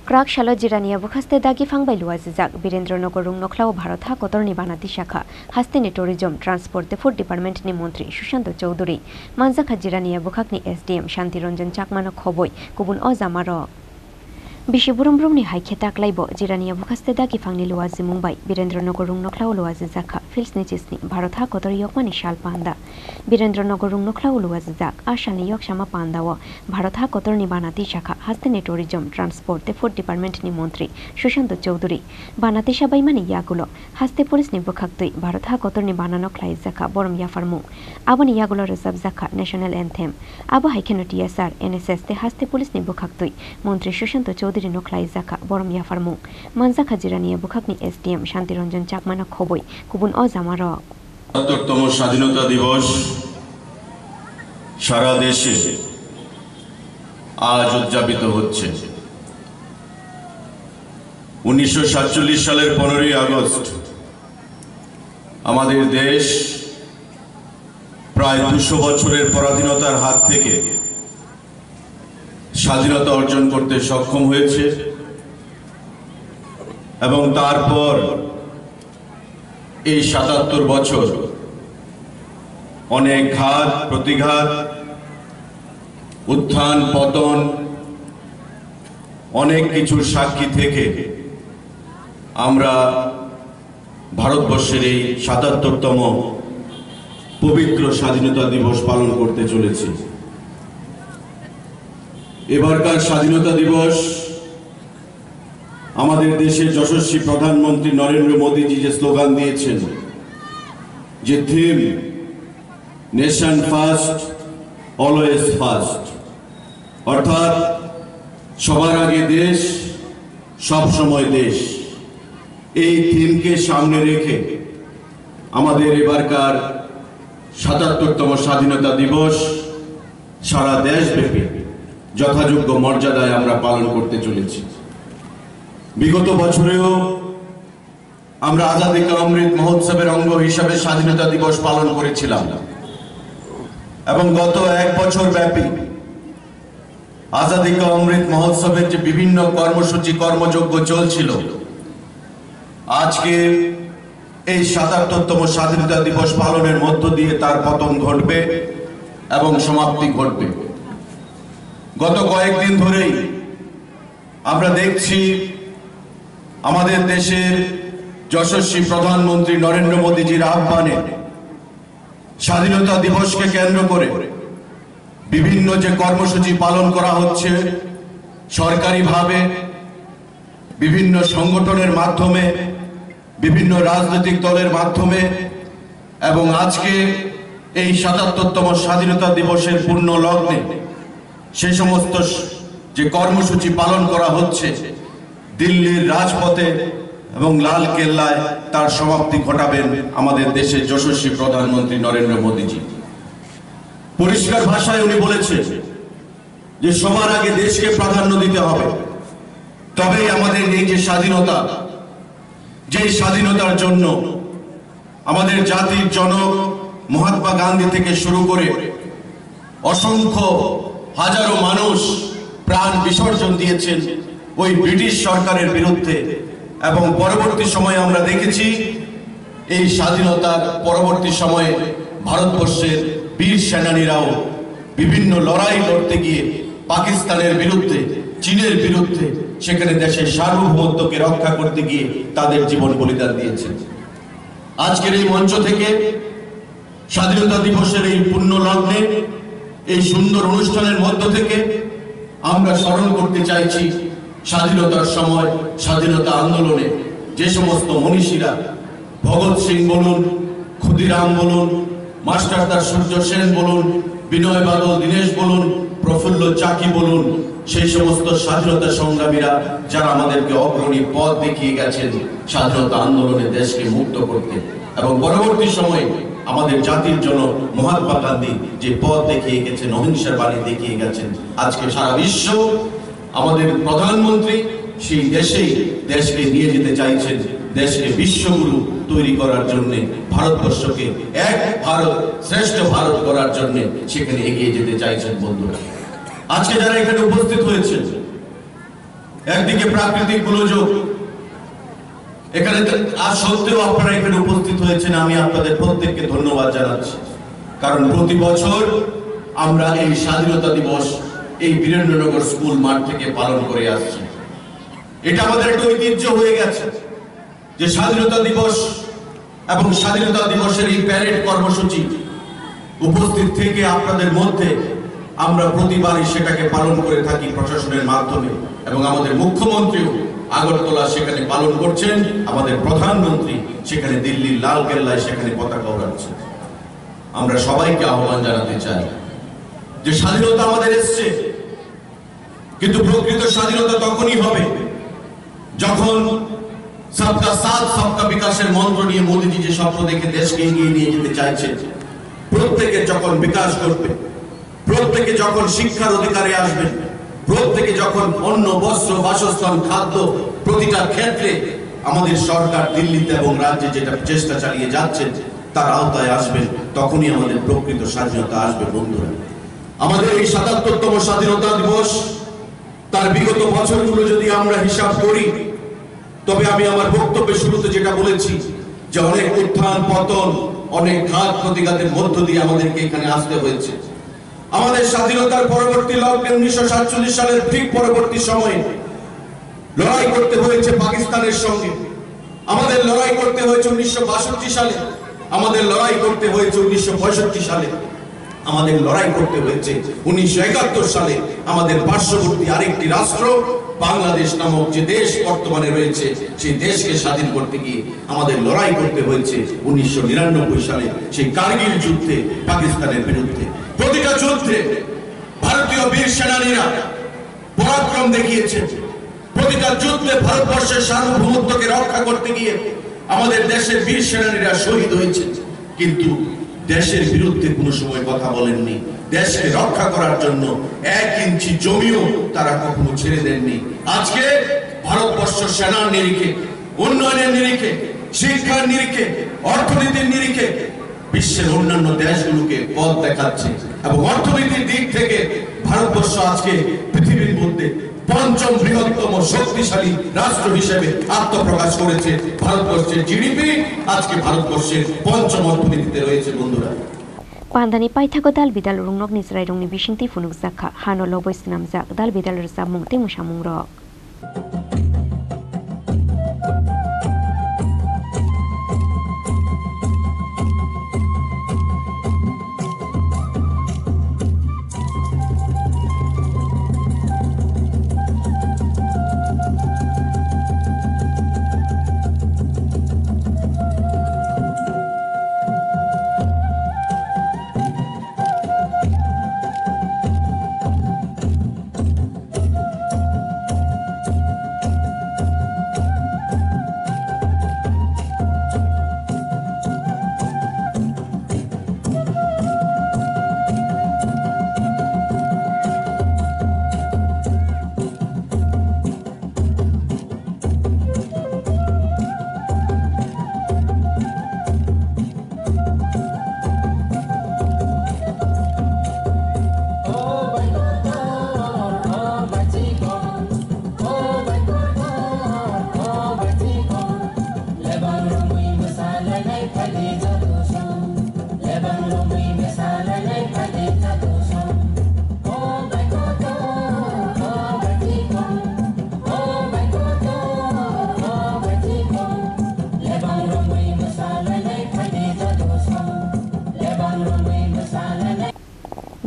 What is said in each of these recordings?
क्राक शालो जिरानिया बुखास्ते दागी फांगबाय लुआजिजाक वीरेंद्रनगर रुंग नखलाव भारत हा कतरनी बानाती शाखा हास्तेनि टूरिज्म ट्रांसपोर्ट फूड डिपार्टमेंटनि मंत्री सुशांत चौधरी मानजाखा जिरानिया बुखाकनि एसडीएम शांतिरंजन चाकमानो खबय गुबुन अजामारो बिशि बुरुमब्रुमनि हाइखे ताकलाइबो जिरानिया बुखास्ते दागी फांनि लुआजि मुंबाय वीरेंद्रनगर रुंग नखलाव लुआजि जाखा फिल्सनि चिसनि भारत हा कतर यकमानि शाल पांदा वीरेंद्रनगर रुंग नखलाव लुआजि जाक आशानि यकशामा पांदाव भारत हा कतरनि बानाती शाखा हास्तेनि टूरिज्म ट्रांसपोर्ट फूड डिपार्टमेंटनि मंत्री सुशांत चौधरी बानाती साबायमानि यागुलो हास्ते पुलिसनि बुखाक्तै भारत हा कतरनि बानानो ख्लाय जाखा बरम याफारमु आबोनि यागुलो रोजाब जाखा नेशनल एंथेम आबो हाइखेनो टीएसआर एनएसएस ते हास्ते पुलिसनि बुखाक्तै मंत्री सुशांत चौधरी नखलाय जाखा बरम याफारमु मानजाखा जिरानिया बुखाकनि एसडीएम शांतिरंजन चाकमानो खबय गुबुन अजामारो ৭৭তম স্বাধীনতা দিবস সারা দেশে আজ উদযাপিত হচ্ছে। ১৯৪৭ সালের ১৫ই আগস্ট আমাদের দেশ প্রায় ২০০ বছরের পরাধীনতার হাত থেকে স্বাধীনতা অর্জন করতে সক্ষম হয়েছে এবং তারপর এই ৭৭ বছর অনেক ঘাত প্রতিঘাত উত্থান পতন অনেক কিছুর সাক্ষী থেকে আমরা ভারতবর্ষের এই ৭৭তম পবিত্র স্বাধীনতা দিবস পালন করতে চলেছি। এবারকার স্বাধীনতা দিবস আমাদের দেশের যশস্বী প্রধানমন্ত্রী নরেন্দ্র মোদীজি যে স্লোগান দিয়েছেন, যে theme nation first always first, অর্থাৎ সবার আগে দেশ সব সময় দেশ, এই থিমকে সামনে রেখে আমাদের এবারকার ৭৭তম স্বাধীনতা দিবস সারা দেশব্যাপী যথাযোগ্য মর্যাদায় আমরা পালন করতে চলেছি। বিগত বছরেও আমরা আজাদী কা অমৃত মহোৎসবের অঙ্গ হিসাবে স্বাধীনতা দিবস পালন করেছিলাম এবং গত এক বছর ব্যাপী আজাদী কা অমৃত মহোৎসবের যে বিভিন্ন কর্মসূচি কর্মযজ্ঞ চলছিল, আজকে এই ৭৭তম স্বাধীনতা দিবস পালনের মধ্য দিয়ে তার পতন ঘটবে এবং সমাপ্তি ঘটবে। গত কয়েকদিন ধরেই আমরা দেখছি আমাদের দেশের যশস্বী প্রধানমন্ত্রী নরেন্দ্র মোদীজির আহ্বানে স্বাধীনতা দিবসকে কেন্দ্র করে বিভিন্ন যে কর্মসূচি পালন করা হচ্ছে সরকারিভাবে, বিভিন্ন সংগঠনের মাধ্যমে, বিভিন্ন রাজনৈতিক দলের মাধ্যমে, এবং আজকে এই ৭৭তম স্বাধীনতা দিবসের পূর্ণ লগ্নে সেই সমস্ত যে কর্মসূচি পালন করা হচ্ছে দিল্লির রাজপথে এবং লাল কেল্লায় তার সমাপ্তি ঘটাবেন আমাদের দেশের যশস্বী প্রধানমন্ত্রী নরেন্দ্র মোদীজি। পরিষ্কার ভাষায় উনি বলেছেন যে সবার আগে দেশকে প্রাধান্য দিতে হবে, তবেই আমাদের এই যে স্বাধীনতা, যেই স্বাধীনতার জন্য আমাদের জাতির জনক মহাত্মা গান্ধী থেকে শুরু করে অসংখ্য হাজারো মানুষ প্রাণ বিসর্জন দিয়েছেন ওই ব্রিটিশ সরকারের বিরুদ্ধে, এবং পরবর্তী সময়ে আমরা দেখেছি এই স্বাধীনতার পরবর্তী সময়ে ভারতবর্ষের বীর সেনানীরাও বিভিন্ন লড়াই লড়তে গিয়ে পাকিস্তানের বিরুদ্ধে, চীনের বিরুদ্ধে, সেখানে দেশের সার্বভৌমত্বকে রক্ষা করতে গিয়ে তাদের জীবন বলিদান দিয়েছেন। আজকের এই মঞ্চ থেকে স্বাধীনতা দিবসের এই পুণ্য লগ্নে এই সুন্দর অনুষ্ঠানের মধ্য থেকে আমরা স্মরণ করতে চাইছি স্বাধীনতার সময় স্বাধীনতা আন্দোলনে যে সমস্ত মনীষীরা, ভগৎ সিং বলুন, ক্ষুদিরাম বলুন, মাস্টারদা সূর্য সেন বলুন, বিনয় বাদল দীনেশ বলুন, প্রফুল্ল চাকি বলুন, সেই সমস্ত স্বাধীনতা সংগ্রামীরা যারা আমাদেরকে অগ্রণী পথ দেখিয়ে গেছেন স্বাধীনতা আন্দোলনে দেশকে মুক্ত করতে, এবং পরবর্তী সময়ে আমাদের জাতির জন্য মহাত্মা গান্ধী যে পথ দেখিয়ে গেছেন, অহিংসার বাণী দেখিয়ে গেছেন, আজকে সারা বিশ্ব আমাদের প্রধানমন্ত্রী সেই দেশকে নিয়ে যেতে চাইছেন, দেশকে বিশ্বগুরু তৈরি করার জন্য, ভারতবর্ষকে এক ভারত শ্রেষ্ঠ ভারত করার জন্য সেখানে এগিয়ে যেতে চাইছেন। বন্ধুরা, আজকে যারা এখানে উপস্থিত হয়েছেন একদিকে প্রাকৃতিক গোলযোগ, এখানে আজ সত্ত্বেও আপনারা এখানে উপস্থিত হয়েছেন, আমি আপনাদের প্রত্যেককে ধন্যবাদ জানাচ্ছি। কারণ প্রতি বছর আমরা এই স্বাধীনতা দিবস এই বীরেন্দ্রনগর স্কুল মাঠ থেকে পালন করে আসছি। এটা আমাদের একটা ঐতিহ্য হয়ে গেছে যে স্বাধীনতা দিবস এবং স্বাধীনতা দিবসের এই প্যারেড কর্মসূচি উপস্থিত থেকে আপনাদের মধ্যে আমরা প্রতিবারই সেটাকে পালন করে থাকি প্রশাসনের মাধ্যমে, এবং আমাদের মুখ্যমন্ত্রীও আগরতলা সেখানে পালন করছেন, আমাদের প্রধানমন্ত্রী সেখানে দিল্লির লালকেল্লায় সেখানে পতাকা ওড়াচ্ছেন। আমরা সবাইকে আহ্বান জানাতে চাই যে স্বাধীনতা আমাদের এসছে, কিন্তু প্রকৃত স্বাধীনতা তখনই হবে যখন সবকা সাথ সবকা বিকাশের মন্ত্র নিয়ে মোদীজি যে স্বপ্ন দেখে দেশকে এগিয়ে নিয়ে যেতে চাইছেন, প্রত্যেকে যখন বিকাশ করবে, প্রত্যেকে যখন শিক্ষার অধিকারে আসবেন, প্রত্যেকে যখন অন্ন বস্ত্র বাসস্থান খাদ্য প্রতিটা ক্ষেত্রে আমাদের সরকার দিল্লিতে এবং রাজ্যে যেটা চেষ্টা চালিয়ে যাচ্ছেন তার আওতায় আসবেন, তখনই আমাদের প্রকৃত স্বাধীনতা আসবে। বন্ধুরা, আমাদের এই ৭৭তম স্বাধীনতা দিবস তার বিগত বছরগুলো যদি আমরা হিসাব করি, তবে আমি আমার বক্তব্যের শুরুতে যেটা বলেছি যে অনেক উত্থান পতন, অনেক ঘাত প্রতিঘাতের মধ্য দিয়ে আমাদেরকে এখানে আসতে হয়েছে। আমাদের স্বাধীনতার পরবর্তী লগ্নে 1947 সালের ঠিক পরবর্তী সময়ে লড়াই করতে হয়েছে পাকিস্তানের সঙ্গে, আমাদের লড়াই করতে হয়েছে 1962 সালে, আমাদের লড়াই করতে হয়েছে 1965 সালে, আমাদের লড়াই করতে হয়েছে 1971 সালে আমাদের পার্শ্ববর্তী আরেকটি রাষ্ট্র বাংলাদেশ নামক যে দেশ বর্তমানে রয়েছে সেই দেশকে স্বাধীন করতে গিয়ে আমাদের লড়াই করতে হয়েছে 1999 সালে সেই কারগিল যুদ্ধে পাকিস্তানের বিরুদ্ধে। প্রতিটা যুদ্ধে ভারতীয় বীর সেনানীরা পরাক্রম দেখিয়েছে, প্রতিটা যুদ্ধে ভারতবর্ষের সার্বভৌমত্বকে রক্ষা করতে গিয়ে আমাদের দেশের বীর সেনানীরা শহীদ হয়েছে, কিন্তু দেশের বিরুদ্ধে কোনো সময় কথা বলেননি। দেশকে রক্ষা করার জন্য 1 ইঞ্চি জমিও তারা কখনো ছেড়ে দেননি। আজকে ভারতবর্ষ সেনার নিরিখে, উন্নয়নের নিরিখে, শিক্ষার নিরিখে, অর্থনীতির নিরিখে বিশ্বের অন্যান্য দেশগুলোকে পথ দেখাচ্ছে, এবং অর্থনীতির দিক থেকে ভারতবর্ষ আজকে পৃথিবীর মধ্যে ৫ম বৃহত্তম শক্তিশালী রাষ্ট্র হিসেবে আত্মপ্রকাশ করেছে। ভারতবর্ষের জিডিপি আজকে ভারতবর্ষের ৫ম অর্থনীতিতে রয়েছে। বন্ধুরা, Pandani paithago dal bidal rungnok ni srai rungni bisingti funuk zakha hano lobo sinamjak dal bidal samung te musamung rok.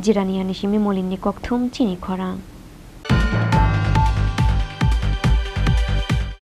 Jirania nishimi molini kokthum chini khorang.